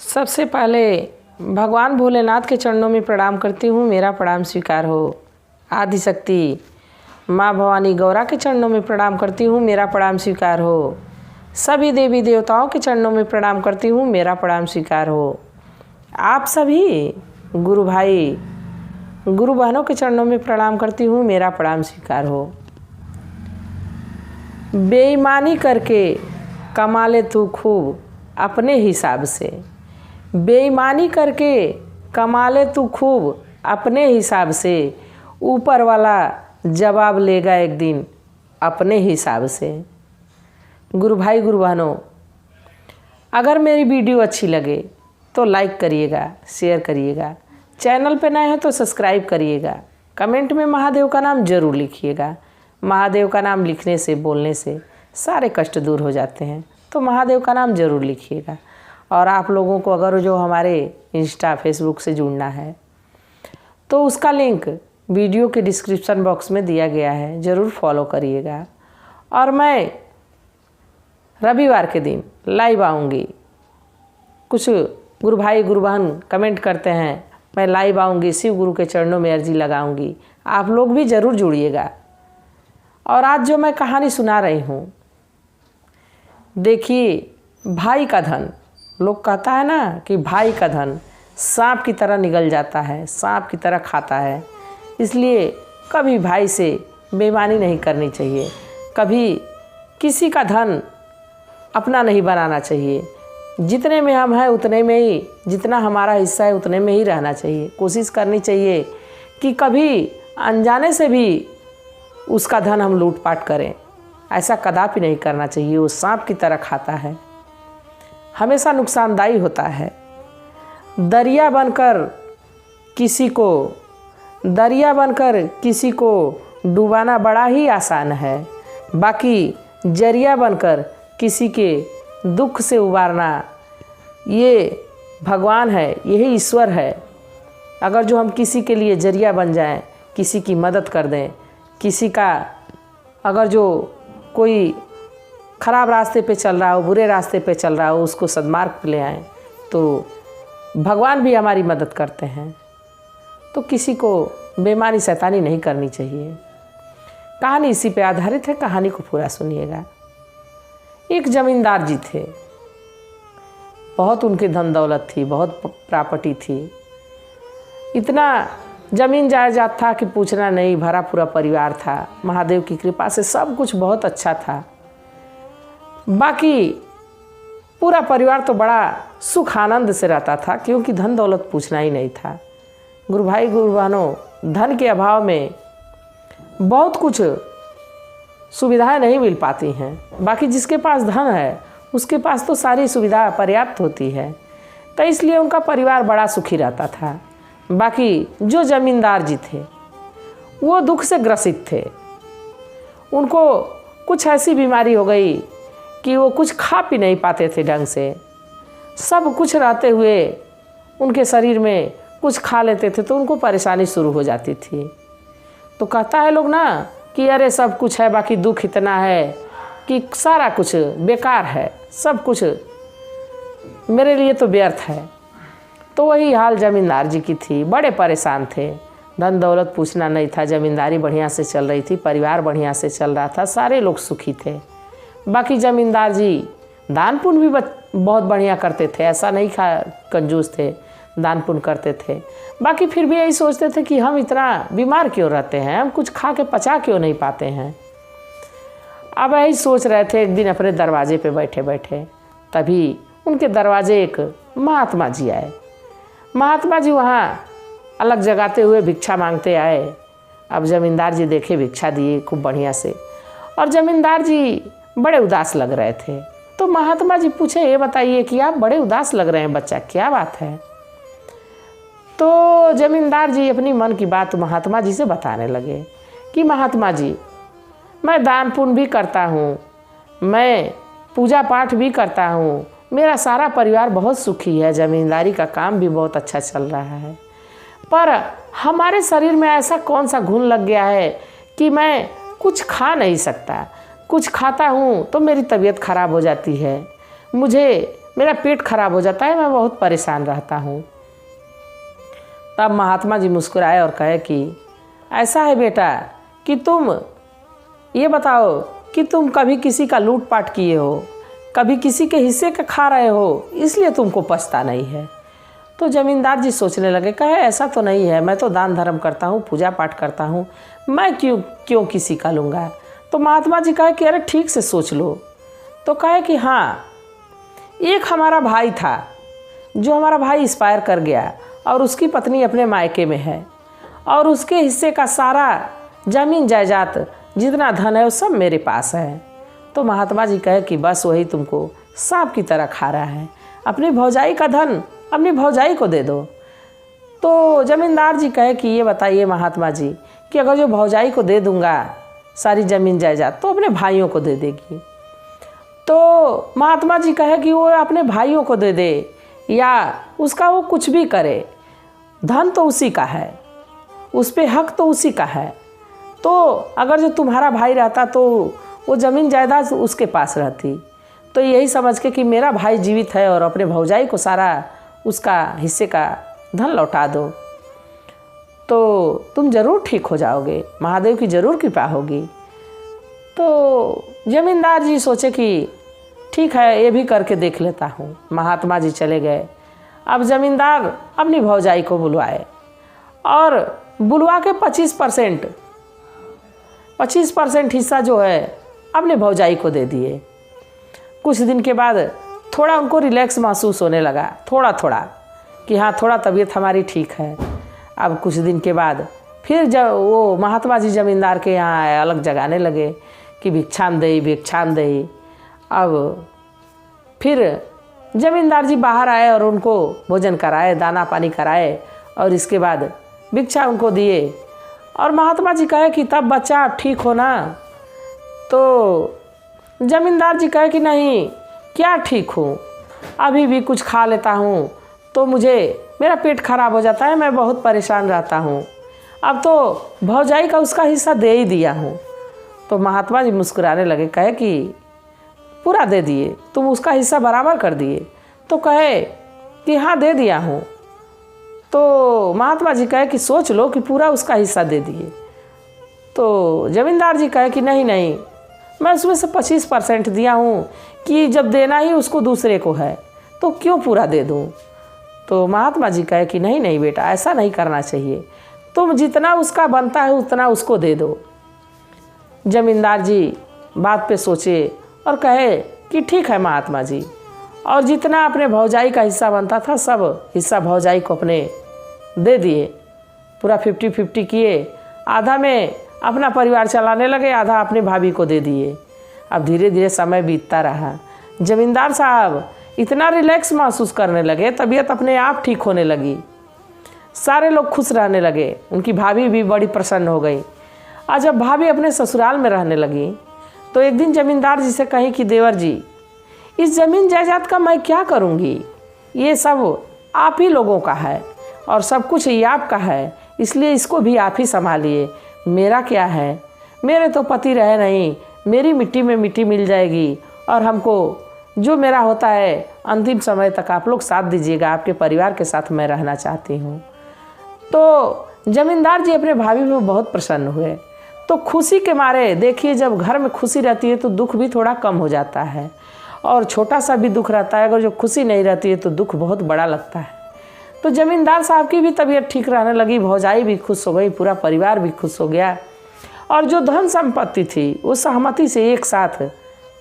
सबसे पहले भगवान भोलेनाथ के चरणों में प्रणाम करती हूँ, मेरा प्रणाम स्वीकार हो। आदिशक्ति माँ भवानी गौरा के चरणों में प्रणाम करती हूँ, मेरा प्रणाम स्वीकार हो। सभी देवी देवताओं के चरणों में प्रणाम करती हूँ, मेरा प्रणाम स्वीकार हो। आप सभी गुरु भाई गुरु बहनों के चरणों में प्रणाम करती हूँ, मेरा प्रणाम स्वीकार हो। बेईमानी करके कमा ले तू खूब अपने हिसाब से, बेईमानी करके कमा ले तू खूब अपने हिसाब से, ऊपर वाला जवाब लेगा एक दिन अपने हिसाब से। गुरु भाई गुरु बहनों, अगर मेरी वीडियो अच्छी लगे तो लाइक करिएगा, शेयर करिएगा, चैनल पे नए हैं तो सब्सक्राइब करिएगा, कमेंट में महादेव का नाम ज़रूर लिखिएगा। महादेव का नाम लिखने से बोलने से सारे कष्ट दूर हो जाते हैं, तो महादेव का नाम ज़रूर लिखिएगा। और आप लोगों को अगर जो हमारे इंस्टा फेसबुक से जुड़ना है तो उसका लिंक वीडियो के डिस्क्रिप्शन बॉक्स में दिया गया है, ज़रूर फॉलो करिएगा। और मैं रविवार के दिन लाइव आऊँगी। कुछ गुरु भाई गुरु बहन कमेंट करते हैं मैं लाइव आऊँगी, शिव गुरु के चरणों में अर्जी लगाऊंगी। आप लोग भी ज़रूर जुड़िएगा। और आज जो मैं कहानी सुना रही हूँ, देखिए, भाई का धन, लोग कहता है ना कि भाई का धन सांप की तरह निगल जाता है, सांप की तरह खाता है। इसलिए कभी भाई से बेईमानी नहीं करनी चाहिए, कभी किसी का धन अपना नहीं बनाना चाहिए। जितने में हम हैं उतने में ही, जितना हमारा हिस्सा है उतने में ही रहना चाहिए। कोशिश करनी चाहिए कि कभी अनजाने से भी उसका धन हम लूटपाट करें, ऐसा कदापि नहीं करना चाहिए। वो सांप की तरह खाता है, हमेशा नुकसानदायी होता है। दरिया बनकर किसी को डुबाना बड़ा ही आसान है, बाकी जरिया बनकर किसी के दुख से उबारना ये भगवान है, यही ईश्वर है। अगर जो हम किसी के लिए जरिया बन जाएं, किसी की मदद कर दें, किसी का अगर जो कोई ख़राब रास्ते पे चल रहा हो, बुरे रास्ते पे चल रहा हो, उसको सद्मार्ग पे ले आएँ तो भगवान भी हमारी मदद करते हैं। तो किसी को बेईमानी शैतानी नहीं करनी चाहिए। कहानी इसी पे आधारित है, कहानी को पूरा सुनिएगा। एक जमींदार जी थे, बहुत उनके धन दौलत थी, बहुत प्रॉपर्टी थी, इतना ज़मीन जायदाद था कि पूछना नहीं, भरा पूरा परिवार था। महादेव की कृपा से सब कुछ बहुत अच्छा था। बाकी पूरा परिवार तो बड़ा सुख आनंद से रहता था, क्योंकि धन दौलत पूछना ही नहीं था। गुरु भाई गुरु बहनों, धन के अभाव में बहुत कुछ सुविधाएं नहीं मिल पाती हैं। बाकी जिसके पास धन है उसके पास तो सारी सुविधा पर्याप्त होती है, तो इसलिए उनका परिवार बड़ा सुखी रहता था। बाकी जो जमींदार जी थे वो दुख से ग्रसित थे। उनको कुछ ऐसी बीमारी हो गई कि वो कुछ खा पी नहीं पाते थे ढंग से। सब कुछ रहते हुए उनके शरीर में कुछ खा लेते थे तो उनको परेशानी शुरू हो जाती थी। तो कहता है लोग ना कि अरे सब कुछ है, बाकी दुख इतना है कि सारा कुछ बेकार है, सब कुछ मेरे लिए तो व्यर्थ है। तो वही हाल जमींदार जी की थी, बड़े परेशान थे। धन दौलत पूछना नहीं था, ज़मींदारी बढ़िया से चल रही थी, परिवार बढ़िया से चल रहा था, सारे लोग सुखी थे। बाकी जमींदार जी दान पुण्य भी बहुत बढ़िया करते थे, ऐसा नहीं कंजूस थे, दान पुण्य करते थे। बाकी फिर भी यही सोचते थे कि हम इतना बीमार क्यों रहते हैं, हम कुछ खा के पचा क्यों नहीं पाते हैं। अब यही सोच रहे थे, एक दिन अपने दरवाजे पे बैठे बैठे, तभी उनके दरवाजे एक महात्मा जी आए। महात्मा जी वहाँ अलग जगाते हुए भिक्षा मांगते आए। अब जमींदार जी देखे, भिक्षा दिए खूब बढ़िया से, और जमींदार जी बड़े उदास लग रहे थे। तो महात्मा जी पूछे, ये बताइए कि आप बड़े उदास लग रहे हैं बच्चा, क्या बात है। तो जमींदार जी अपनी मन की बात महात्मा जी से बताने लगे कि महात्मा जी, मैं दान पुण्य भी करता हूँ, मैं पूजा पाठ भी करता हूँ, मेरा सारा परिवार बहुत सुखी है, ज़मींदारी का काम भी बहुत अच्छा चल रहा है, पर हमारे शरीर में ऐसा कौन सा घुन लग गया है कि मैं कुछ खा नहीं सकता। कुछ खाता हूँ तो मेरी तबीयत खराब हो जाती है, मुझे मेरा पेट खराब हो जाता है, मैं बहुत परेशान रहता हूँ। तब महात्मा जी मुस्कुराए और कहे कि ऐसा है बेटा कि तुम ये बताओ कि तुम कभी किसी का लूटपाट किए हो, कभी किसी के हिस्से का खा रहे हो, इसलिए तुमको पछता नहीं है। तो जमींदार जी सोचने लगे, कहे ऐसा तो नहीं है, मैं तो दान धर्म करता हूँ, पूजा पाठ करता हूँ, मैं क्यों किसी का लूँगा। तो महात्मा जी कहे कि अरे ठीक से सोच लो। तो कहे कि हाँ, एक हमारा भाई था, जो हमारा भाई एक्सपायर कर गया और उसकी पत्नी अपने मायके में है, और उसके हिस्से का सारा ज़मीन जायदाद जितना धन है वो सब मेरे पास है। तो महात्मा जी कहे कि बस वही तुमको सांप की तरह खा रहा है, अपनी भौजाई का धन अपनी भौजाई को दे दो। तो जमींदार जी कहे कि ये बताइए महात्मा जी कि अगर जो भौजाई को दे दूंगा सारी ज़मीन जायदाद तो अपने भाइयों को दे देगी। तो महात्मा जी कहे कि वो अपने भाइयों को दे दे या उसका वो कुछ भी करे, धन तो उसी का है, उस पर हक तो उसी का है। तो अगर जो तुम्हारा भाई रहता तो वो ज़मीन जायदाद उसके पास रहती। तो यही समझ के कि मेरा भाई जीवित है और अपने भौजाई को सारा उसका हिस्से का धन लौटा दो तो तुम ज़रूर ठीक हो जाओगे, महादेव की ज़रूर कृपा होगी। तो जमींदार जी सोचे कि ठीक है, ये भी करके देख लेता हूँ। महात्मा जी चले गए। अब जमींदार अपनी भौजाई को बुलवाए और बुलवा के 25% हिस्सा जो है अपने भौजाई को दे दिए। कुछ दिन के बाद थोड़ा उनको रिलैक्स महसूस होने लगा, थोड़ा कि हाँ थोड़ा तबीयत हमारी ठीक है। अब कुछ दिन के बाद फिर जब वो महात्मा जी जमींदार के यहाँ अलग जगाने लगे कि भिक्षाम दई। अब फिर जमींदार जी बाहर आए और उनको भोजन कराए, दाना पानी कराए और इसके बाद भिक्षा उनको दिए। और महात्मा जी कहे कि तब बच्चा आप ठीक हो ना। तो जमींदार जी कहे कि नहीं, क्या ठीक हूँ, अभी भी कुछ खा लेता हूँ तो मेरा पेट खराब हो जाता है, मैं बहुत परेशान रहता हूँ। अब तो भौजाई का उसका हिस्सा दे ही दिया हूँ। तो महात्मा जी मुस्कुराने लगे, कहे कि पूरा दे दिए, तुम उसका हिस्सा बराबर कर दिए। तो कहे कि हाँ दे दिया हूँ। तो महात्मा जी कहे कि सोच लो कि पूरा उसका हिस्सा दे दिए। तो जमींदार जी कहे कि नहीं, मैं उसमें से 25% दिया हूँ कि जब देना ही उसको दूसरे को है तो क्यों पूरा दे दूँ। तो महात्मा जी कहे कि नहीं बेटा, ऐसा नहीं करना चाहिए, तुम जितना उसका बनता है उतना उसको दे दो। जमींदार जी बात पे सोचे और कहे कि ठीक है महात्मा जी, और जितना अपने भौजाई का हिस्सा बनता था सब हिस्सा भौजाई को अपने दे दिए। पूरा 50-50 किए, आधा में अपना परिवार चलाने लगे, आधा अपने भाभी को दे दिए। अब धीरे धीरे समय बीतता रहा। जमींदार साहब इतना रिलैक्स महसूस करने लगे, तबीयत अपने आप ठीक होने लगी, सारे लोग खुश रहने लगे, उनकी भाभी भी बड़ी प्रसन्न हो गई। और जब भाभी अपने ससुराल में रहने लगी तो एक दिन जमींदार जी से कही कि देवर जी, इस ज़मीन जायदाद का मैं क्या करूँगी, ये सब आप ही लोगों का है और सब कुछ ये आपका है, इसलिए इसको भी आप ही संभालिए। मेरा क्या है, मेरे तो पति रहे नहीं, मेरी मिट्टी में मिट्टी मिल जाएगी और हमको जो मेरा होता है अंतिम समय तक आप लोग साथ दीजिएगा, आपके परिवार के साथ मैं रहना चाहती हूँ। तो जमींदार जी अपने भाभी में बहुत प्रसन्न हुए। तो खुशी के मारे, देखिए जब घर में खुशी रहती है तो दुख भी थोड़ा कम हो जाता है, और छोटा सा भी दुख रहता है, अगर जो खुशी नहीं रहती है तो दुख बहुत बड़ा लगता है। तो जमींदार साहब की भी तबीयत ठीक रहने लगी, भौजाई भी खुश हो गई, पूरा परिवार भी खुश हो गया, और जो धन संपत्ति थी वो सहमति से एक साथ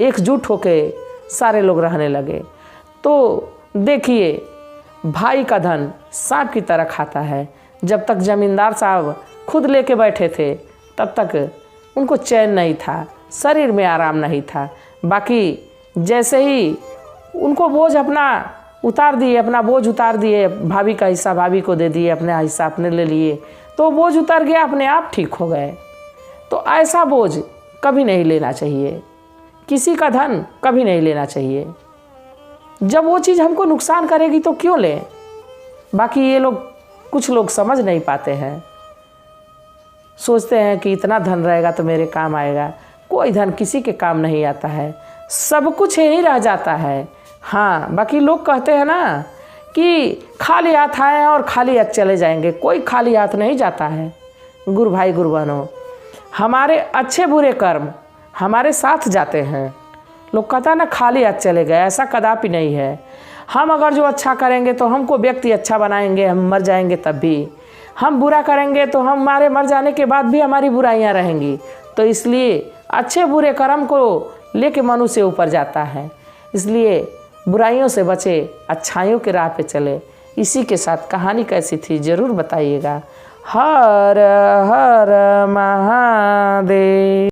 एकजुट होकर सारे लोग रहने लगे। तो देखिए भाई का धन सांप की तरह खाता है। जब तक जमींदार साहब खुद लेके बैठे थे तब तक उनको चैन नहीं था, शरीर में आराम नहीं था। बाकी जैसे ही उनको बोझ अपना उतार दिए, अपना बोझ उतार दिए, भाभी का हिस्सा भाभी को दे दिए, अपना हिस्सा अपने ले लिए, तो बोझ उतर गया, अपने आप ठीक हो गए। तो ऐसा बोझ कभी नहीं लेना चाहिए, किसी का धन कभी नहीं लेना चाहिए। जब वो चीज़ हमको नुकसान करेगी तो क्यों लें। बाकी ये लोग, कुछ लोग समझ नहीं पाते हैं, सोचते हैं कि इतना धन रहेगा तो मेरे काम आएगा। कोई धन किसी के काम नहीं आता है, सब कुछ यही रह जाता है, हाँ, बाकी लोग कहते हैं ना कि खाली हाथ आए और खाली हाथ चले जाएंगे। कोई खाली हाथ नहीं जाता है गुरु भाई गुरु बहनों। हमारे अच्छे बुरे कर्म हमारे साथ जाते हैं। लोग कहता है ना खाली हाथ चले गए, ऐसा कदापि नहीं है। हम अगर जो अच्छा करेंगे तो हमको व्यक्ति अच्छा बनाएंगे, हम मर जाएंगे तब भी। हम बुरा करेंगे तो हमारे मर जाने के बाद भी हमारी बुराइयां रहेंगी। तो इसलिए अच्छे बुरे कर्म को लेके मनुष्य ऊपर जाता है। इसलिए बुराइयों से बचे, अच्छाइयों के राह पे चले। इसी के साथ कहानी कैसी थी ज़रूर बताइएगा। हर हर महादेव।